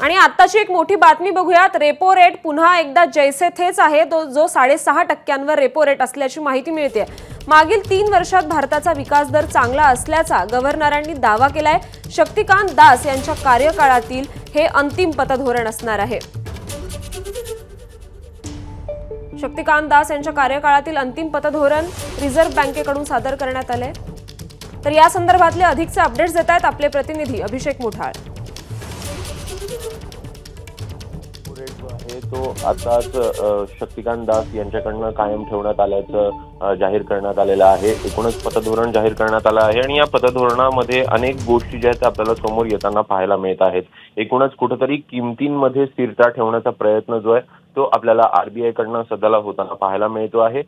आणि आताची एक मोठी बातमी बघूयात। रेपो रेट पुन्हा एकदा जैसे थेच आहे, जो 6.5% रेपो रेट असल्याची माहिती मिळते। मागील 3 वर्षात भारताचा विकास दर चांगला असल्याचा गव्हर्नरांनी दावा केलाय। शक्तिकांत दास यांच्या कार्यकाळातील हे अंतिम पतधोरण असणार आहे। शक्तिकांत दास यांच्या कार्यकाळातील अंतिम पतधोरण रिझर्व्ह बँकेकडून सादर करण्यात आले। तर या संदर्भातले अधिकचे अपडेट्स देत आहेत आपले प्रतिनिधी अभिषेक मुठाळ। तो आताच शक्तिकांत दास यांच्याकडून कायम ठेवण्यात आल्याचं जाहीर करण्यात आलेलं आहे। एकूणच पतधोरण जाहीर करण्यात आलं आहे आणि या पतधोरणामध्ये अनेक गोष्टी ज्या आहेत आपल्याला समोर येताना पाहायला मिळत आहेत। एकूणच कुठेतरी किमतींमध्ये स्थिरता ठेवण्याचा प्रयत्न जो आहे तो आपल्याला आरबीआय कडून सध्याला होताना पाहायला मिळतो आहे।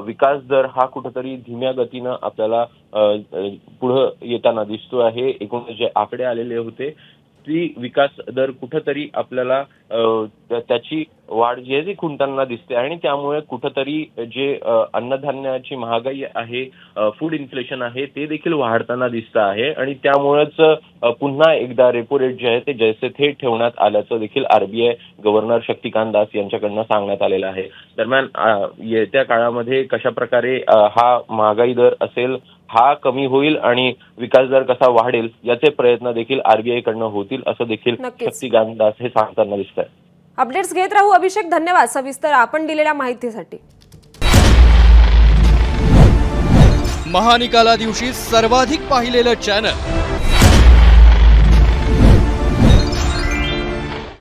विकास दर हा कुठेतरी धीम्या गतीनं आपल्याला पुढे येताना दिसतो आहे। एकूणच जे आकडे आलेले होते ती विकास दर कुठेतरी आपल्याला त्याची वाढ जी आहे ती खुंटताना दिसते आणि त्यामुळे कुठेतरी जे अन्नधान्याची महागाई आहे, फूड इन्फ्लेशन आहे ते देखील वाढताना दिसत आहे आणि त्यामुळेच पुन्हा एकदा रेपो रेट जे आहे ते जैसे थे ठेवण्यात आल्याचं देखील आरबीआय गव्हर्नर शक्तिकांत दास यांच्याकडून सांगण्यात आलेलं आहे। दरम्यान येत्या काळामध्ये कशा प्रकारे हा महागाई दर असेल, हा कमी होईल आणि विकास दर कसा वाढेल याचे प्रयत्न देखील आरबीआय कडनं होतील असं देखील शक्तिकांत दास हे सांगताना दिसत आहे। अपडेट्स घेत राहू अभिषेक, धन्यवाद सविस्तर आपण दिलेल्या माहितीसाठी। महानिकाला दिवशी सर्वाधिक पाहिलेलं चॅनल